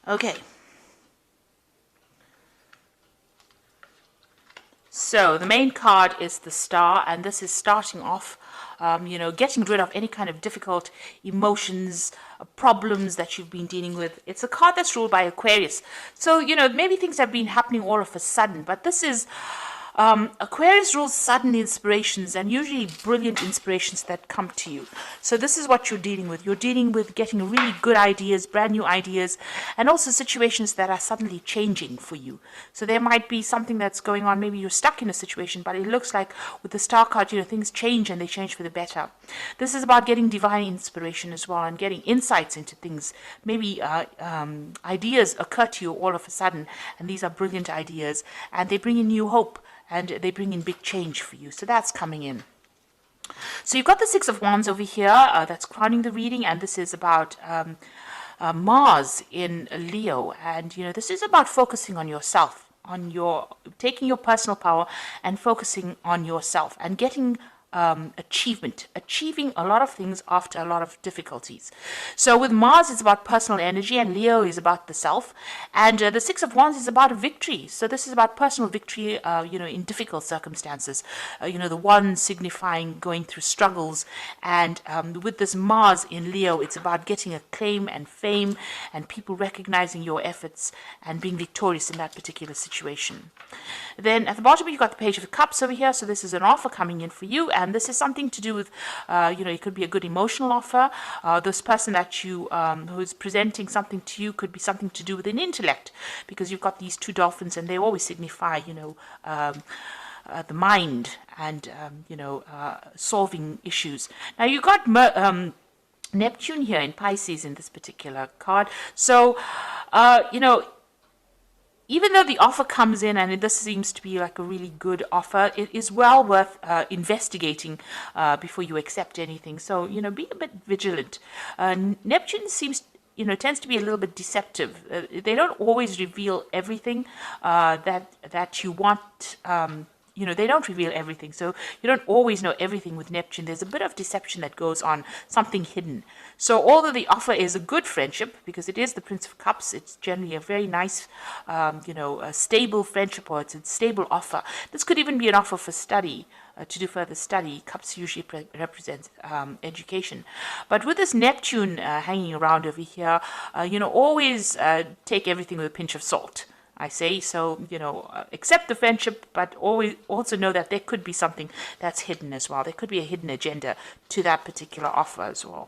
Okay. So the main card is the Star, and this is starting off, getting rid of any kind of difficult emotions, problems that you've been dealing with. It's a card that's ruled by Aquarius. So, maybe things have been happening all of a sudden, but this is Aquarius rules sudden inspirations and usually brilliant inspirations that come to you. So this is what you're dealing with. You're dealing with getting really good ideas, brand new ideas, and also situations that are suddenly changing for you. So there might be something that's going on. Maybe you're stuck in a situation, but it looks like with the Star card, things change and they change for the better. This is about getting divine inspiration as well and getting insights into things. Maybe ideas occur to you all of a sudden, and these are brilliant ideas, and they bring in new hope. And they bring in big change for you. So that's coming in. So you've got the Six of Wands over here. That's crowning the reading. And this is about Mars in Leo. And, this is about focusing on yourself, taking your personal power and focusing on yourself and getting achieving a lot of things after a lot of difficulties. So with Mars, it's about personal energy, and Leo is about the self, and the Six of Wands is about victory. So this is about personal victory, in difficult circumstances. The one signifying going through struggles, and with this Mars in Leo, it's about getting acclaim and fame, and people recognizing your efforts and being victorious in that particular situation. Then at the bottom, you've got the Page of Cups over here. So this is an offer coming in for you. And this is something to do with, it could be a good emotional offer. This person that you, who's presenting something to you could be something to do with an intellect, because you've got these two dolphins and they always signify, the mind and, solving issues. Now you've got Neptune here in Pisces in this particular card. So, even though the offer comes in, and this seems to be like a really good offer, it is well worth investigating before you accept anything. So, be a bit vigilant. Neptune tends to be a little bit deceptive. They don't always reveal everything that you want. They don't reveal everything. So you don't always know everything with Neptune. There's a bit of deception that goes on, something hidden. So although the offer is a good friendship, because it is the Prince of Cups, it's generally a very nice, a stable friendship, or it's a stable offer. This could even be an offer for study, to do further study. Cups usually represents education. But with this Neptune hanging around over here, always take everything with a pinch of salt. I say, so, accept the friendship, but always also know that there could be something that's hidden as well. There could be a hidden agenda to that particular offer as well.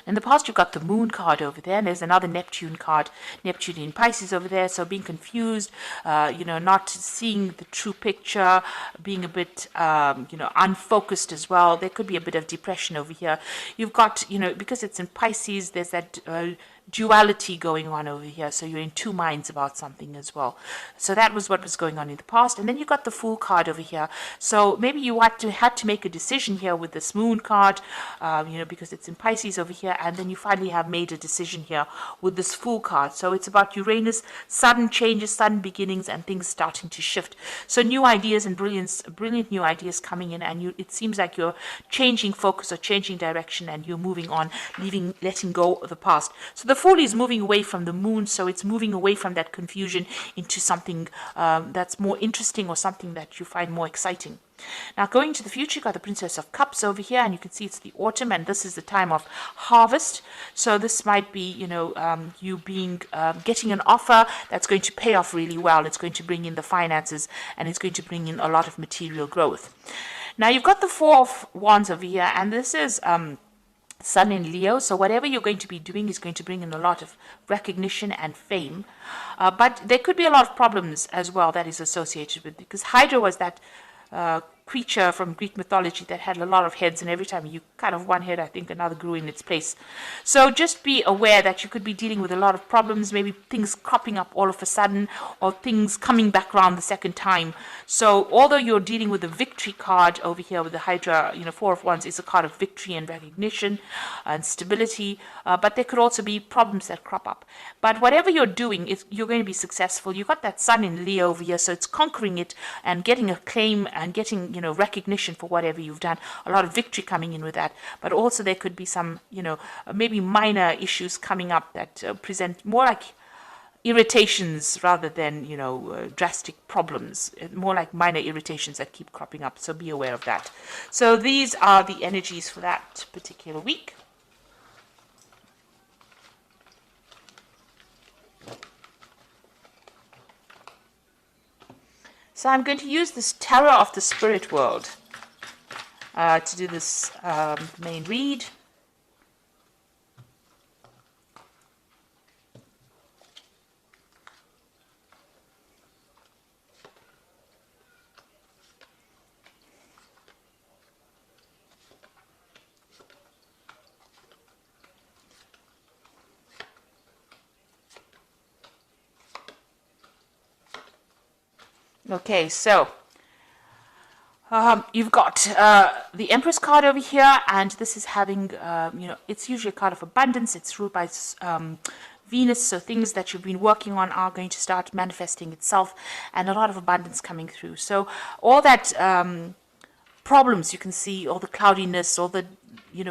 In the past, you've got the Moon card over there, and there's another Neptune card, Neptune in Pisces over there. So being confused, not seeing the true picture, being a bit, unfocused as well. There could be a bit of depression over here. You've got, because it's in Pisces, there's that duality going on over here. So you're in two minds about something as well. So that was what was going on in the past. And then you got the Fool card over here. So maybe you had to make a decision here with this Moon card, because it's in Pisces over here. And then you finally have made a decision here with this Fool card. So it's about Uranus, sudden changes, sudden beginnings, and things starting to shift. So new ideas and brilliant new ideas coming in, and it seems like you're changing focus or changing direction, and you're moving on, letting go of the past. So the Fool is moving away from the Moon, so it's moving away from that confusion into something that's more interesting, or something that you find more exciting. Now, going to the future, you've got the Princess of Cups over here, and you can see it's the autumn, and this is the time of harvest. So this might be, you getting an offer that's going to pay off really well. It's going to bring in the finances, and it's going to bring in a lot of material growth. Now, you've got the Four of Wands over here, and this is Sun in Leo. So whatever you're going to be doing is going to bring in a lot of recognition and fame. But there could be a lot of problems as well that is associated with it, because Hydra was that creature from Greek mythology that had a lot of heads, and every time you cut off one head, I think another grew in its place. So just be aware that you could be dealing with a lot of problems, maybe things cropping up all of a sudden, or things coming back around the second time. So although you're dealing with the victory card over here with the Hydra, Four of Wands is a card of victory and recognition and stability, but there could also be problems that crop up. But whatever you're doing, you're going to be successful. You've got that Sun in Leo over here, so it's conquering it and getting acclaim and getting, recognition for whatever you've done, a lot of victory coming in with that. But also there could be some, maybe minor issues coming up that present more like irritations rather than, drastic problems, more like minor irritations that keep cropping up. So be aware of that. So these are the energies for that particular week. So I'm going to use this Tarot of the Spirit World to do this main read. Okay, so you've got the Empress card over here, and this is having, it's usually a card of abundance. It's ruled by Venus, so things that you've been working on are going to start manifesting itself, and a lot of abundance coming through. So all that problems you can see, all the cloudiness, all the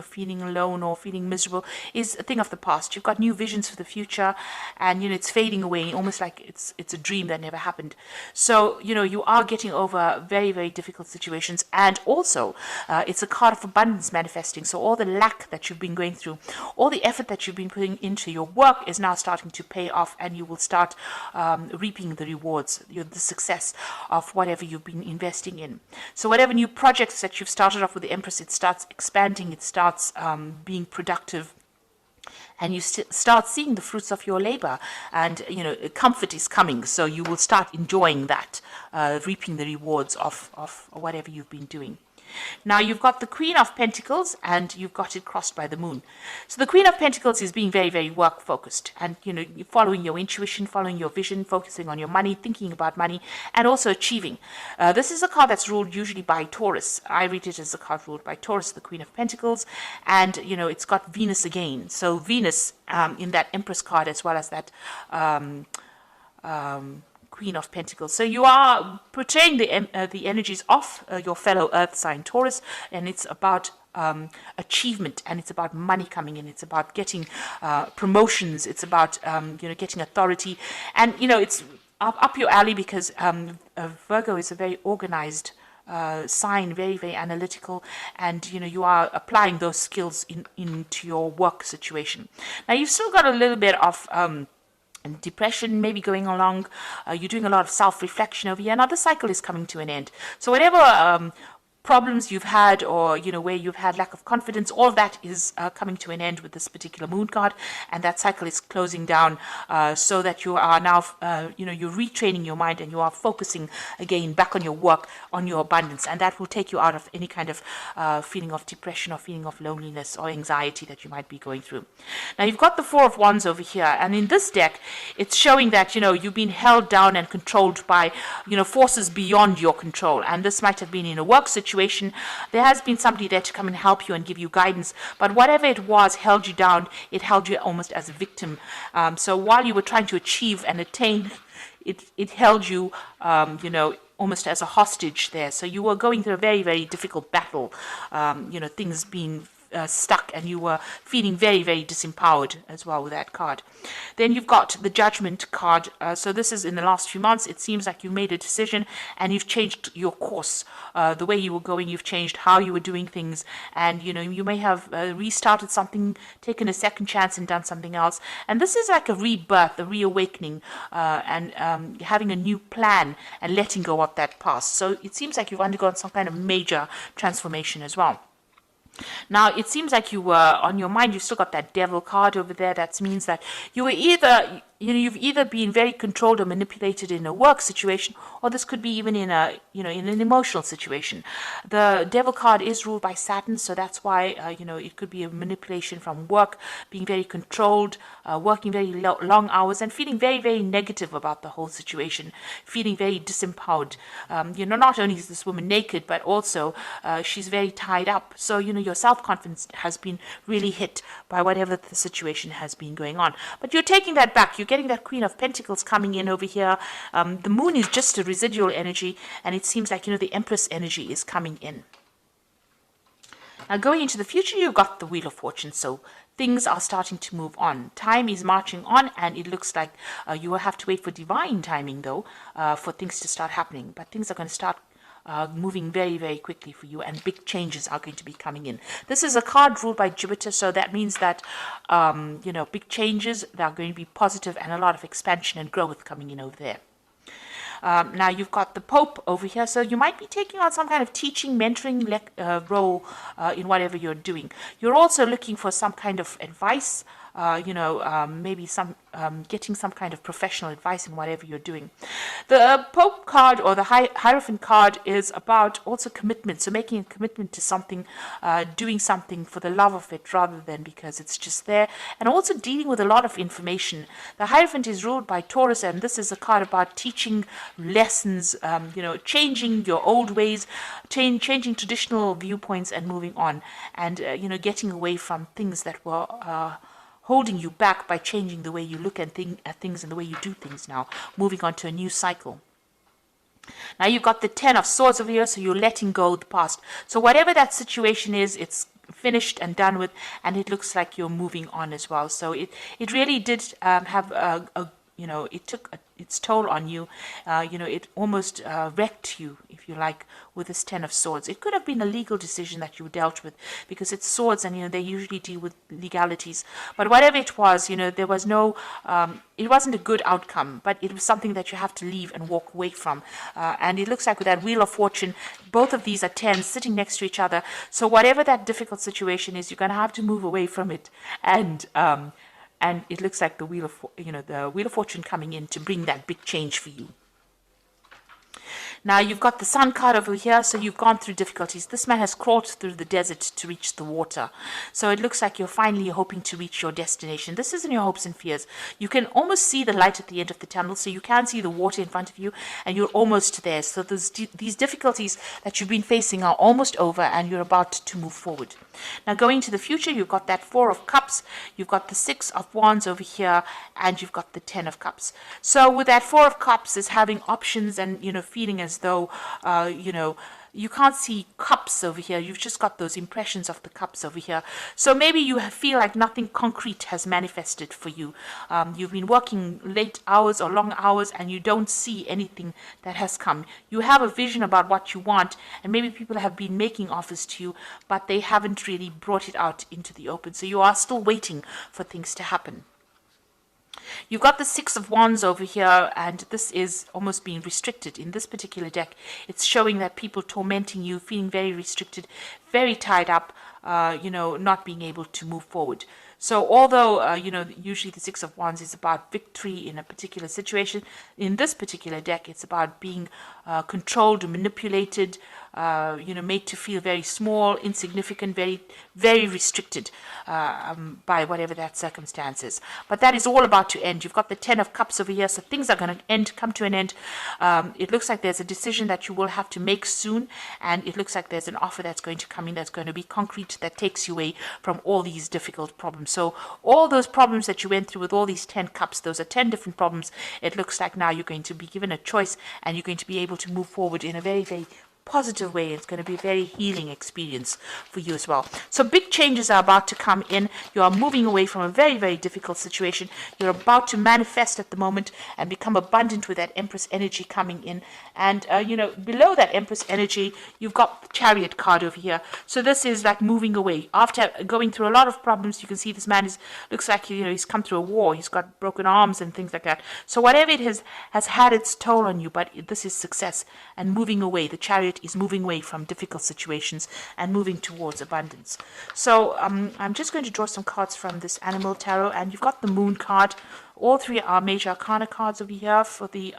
feeling alone or feeling miserable is a thing of the past. You've got new visions for the future, and it's fading away, almost like it's a dream that never happened. So you are getting over very, very difficult situations, and also it's a card of abundance manifesting. So all the lack that you've been going through, all the effort that you've been putting into your work is now starting to pay off, and you will start reaping the rewards, the success of whatever you've been investing in. So whatever new projects that you've started off with the Empress, it starts expanding, it starts being productive, and you start seeing the fruits of your labor, and comfort is coming, so you will start enjoying that, reaping the rewards of whatever you've been doing. Now you've got the Queen of Pentacles, and you've got it crossed by the Moon. So the Queen of Pentacles is being very, very work focused, and following your intuition, following your vision, focusing on your money, thinking about money, and also achieving. This is a card that's ruled usually by Taurus. I read it as a card ruled by Taurus, the Queen of Pentacles, and it's got Venus again. So Venus in that Empress card, as well as that Queen of Pentacles. So you are portraying the energies of your fellow Earth sign Taurus, and it's about achievement, and it's about money coming in. It's about getting promotions. It's about getting authority, and it's up your alley, because Virgo is a very organized sign, very, very analytical, and you are applying those skills into your work situation. Now you've still got a little bit of and depression maybe going along. You're doing a lot of self-reflection over here. Now the cycle is coming to an end. So whatever problems you've had, or where you've had lack of confidence, all of that is coming to an end with this particular Moon card, and that cycle is closing down, so that you are now you're retraining your mind, and you are focusing again back on your work, on your abundance, and that will take you out of any kind of feeling of depression or feeling of loneliness or anxiety that you might be going through. Now you've got the Four of Wands over here, and in this deck it's showing that you've been held down and controlled by forces beyond your control, and this might have been in a work situation. There has been somebody there to come and help you and give you guidance, but whatever it was held you down. It held you almost as a victim. So while you were trying to achieve and attain, it held you, almost as a hostage there. So you were going through a very, very difficult battle, things being stuck, and you were feeling very, very disempowered as well with that card. Then you've got the Judgment card. So this is in the last few months. It seems like you made a decision, and you've changed your course. The way you were going, you've changed how you were doing things, and you may have restarted something, taken a second chance, and done something else. And this is like a rebirth, a reawakening, and having a new plan and letting go of that past. So it seems like you've undergone some kind of major transformation as well. Now, it seems like you were, on your mind, you've still got that Devil card over there. That means that you were either, you've either been very controlled or manipulated in a work situation, or this could be even in a, in an emotional situation. The Devil card is ruled by Saturn, so that's why, it could be a manipulation from work, being very controlled, working very long hours, and feeling very, very negative about the whole situation, feeling very disempowered. Not only is this woman naked, but also she's very tied up. So, your self-confidence has been really hit by whatever the situation has been going on. But you're taking that back. You're getting that Queen of Pentacles coming in over here. The Moon is just a residual energy, and it seems like, the Empress energy is coming in. Now, going into the future, you've got the Wheel of Fortune, so things are starting to move on. Time is marching on, and it looks like you will have to wait for divine timing, though, for things to start happening. But things are going to start moving very, very quickly for you, and big changes are going to be coming in. This is a card ruled by Jupiter, so that means that, big changes, they are going to be positive, and a lot of expansion and growth coming in over there. Now you've got the Pope over here, so you might be taking on some kind of teaching, mentoring role in whatever you're doing. You're also looking for some kind of advice, maybe getting some kind of professional advice in whatever you're doing. The Pope card, or the Hierophant card, is about also commitment, so making a commitment to something, doing something for the love of it rather than because it's just there, and also dealing with a lot of information. The Hierophant is ruled by Taurus, and this is a card about teaching lessons, changing your old ways, changing traditional viewpoints and moving on, and getting away from things that were holding you back by changing the way you look at things and the way you do things now, moving on to a new cycle. Now you've got the Ten of Swords over here, so you're letting go of the past. So whatever that situation is, it's finished and done with, and it looks like you're moving on as well. So it really did have it took its toll on you. It almost wrecked you, if you like, with this Ten of Swords. It could have been a legal decision that you dealt with, because it's swords, and they usually deal with legalities. But whatever it was, there was no, it wasn't a good outcome, but it was something that you have to leave and walk away from. And it looks like with that Wheel of Fortune, both of these are tens sitting next to each other. So whatever that difficult situation is, you're going to have to move away from it. And it looks like the Wheel of Fortune coming in to bring that big change for you. Now you've got the Sun card over here, so you've gone through difficulties. This man has crawled through the desert to reach the water. So it looks like you're finally hoping to reach your destination. This isn't your hopes and fears. You can almost see the light at the end of the tunnel, so you can see the water in front of you, and you're almost there. So these difficulties that you've been facing are almost over, and you're about to move forward. Now going to the future, you've got that Four of Cups, you've got the Six of Wands over here, and you've got the Ten of Cups. So with that Four of Cups is having options and, feeling as though, you can't see cups over here. You've just got those impressions of the cups over here. So maybe you feel like nothing concrete has manifested for you. You've been working late hours or long hours, and you don't see anything that has come. You have a vision about what you want, and maybe people have been making offers to you, but they haven't really brought it out into the open. So you are still waiting for things to happen. You've got the Six of Wands over here, and this is almost being restricted. In this particular deck, it's showing that people tormenting you, feeling very restricted, very tied up, not being able to move forward. So although, usually the Six of Wands is about victory in a particular situation, in this particular deck, it's about being controlled, manipulated, made to feel very small, insignificant, very, very restricted by whatever that circumstance is. But that is all about to end. You've got the Ten of Cups over here, so things are going to come to an end. It looks like there's a decision that you will have to make soon, and it looks like there's an offer that's going to come in that's going to be concrete, that takes you away from all these difficult problems. So all those problems that you went through with all these 10 cups, those are 10 different problems. It looks like now you're going to be given a choice, and you're going to be able to move forward in a very, very positive way. It's going to be a very healing experience for you as well. So big changes are about to come in. You are moving away from a very, very difficult situation. You're about to manifest at the moment and become abundant with that Empress energy coming in. And, below that Empress energy, you've got the Chariot card over here. So this is like moving away. After going through a lot of problems, you can see this man looks like, he's come through a war. He's got broken arms and things like that. So whatever it has had its toll on you, but this is success and moving away. The Chariot is moving away from difficult situations and moving towards abundance. So I'm just going to draw some cards from this Animal Tarot, and you've got the Moon card. All three are major arcana cards over here for the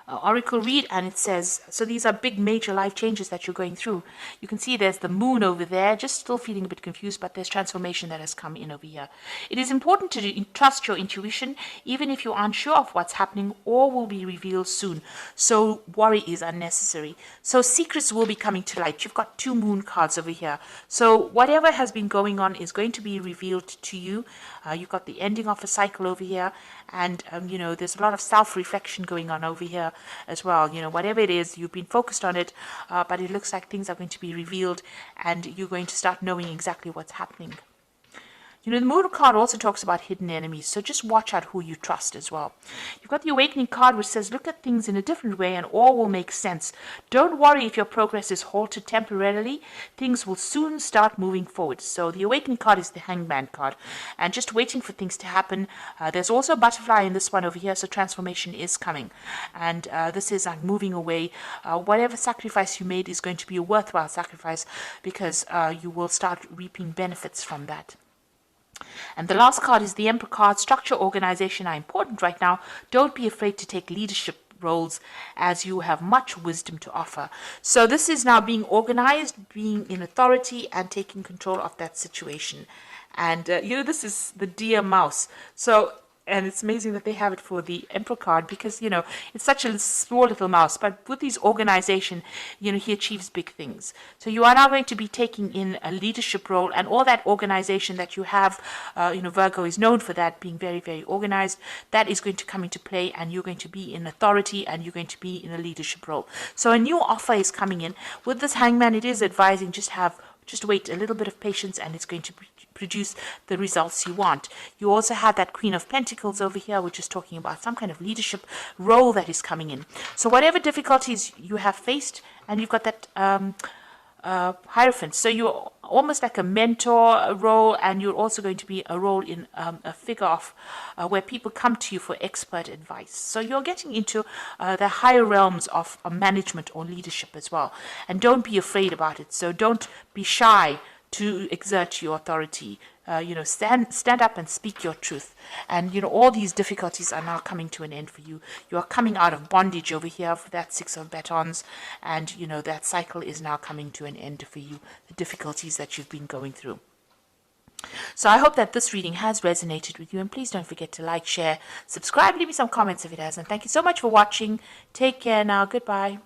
oracle read, and it says, so these are big major life changes that you're going through. You can see there's the moon over there, just still feeling a bit confused, but there's transformation that has come in over here. It is important to trust your intuition, even if you aren't sure of what's happening or will be revealed soon. So worry is unnecessary. So secrets will be coming to light. You've got 2 moon cards over here. So whatever has been going on is going to be revealed to you. You've got the ending of a cycle over here, and there's a lot of self-reflection going on over here as well. Whatever it is, you've been focused on it, but it looks like things are going to be revealed, and you're going to start knowing exactly what's happening. The Moon card also talks about hidden enemies, so just watch out who you trust as well. You've got the Awakening card, which says, look at things in a different way and all will make sense. Don't worry if your progress is halted temporarily. Things will soon start moving forward. So the Awakening card is the Hangman card, and just waiting for things to happen. There's also a butterfly in this one over here, so transformation is coming. And this is like moving away. Whatever sacrifice you made is going to be a worthwhile sacrifice, because you will start reaping benefits from that. And the last card is the Emperor card. Structure, organization are important right now. Don't be afraid to take leadership roles, as you have much wisdom to offer. So this is now being organized, being in authority, and taking control of that situation. And this is the deer mouse. And it's amazing that they have it for the Emperor card, because, it's such a small little mouse. But with his organization, he achieves big things. So you are now going to be taking in a leadership role, and all that organization that you have, Virgo is known for that, being very, very organized. That is going to come into play, and you're going to be in authority, and you're going to be in a leadership role. So a new offer is coming in. With this Hangman, it is advising just wait a little bit of patience, and it's going to produce the results you want. You also have that Queen of Pentacles over here, which is talking about some kind of leadership role that is coming in. So whatever difficulties you have faced, and you've got that Hierophant. So you're almost like a mentor role, and you're also going to be a role in a figure of where people come to you for expert advice. So you're getting into the higher realms of management or leadership as well. And don't be afraid about it. So don't be shy to exert your authority. Stand up and speak your truth. And, all these difficulties are now coming to an end for you. You are coming out of bondage over here for that 6 of batons. And, that cycle is now coming to an end for you, the difficulties that you've been going through. So I hope that this reading has resonated with you. And please don't forget to like, share, subscribe, leave me some comments if it has. And thank you so much for watching. Take care now. Goodbye.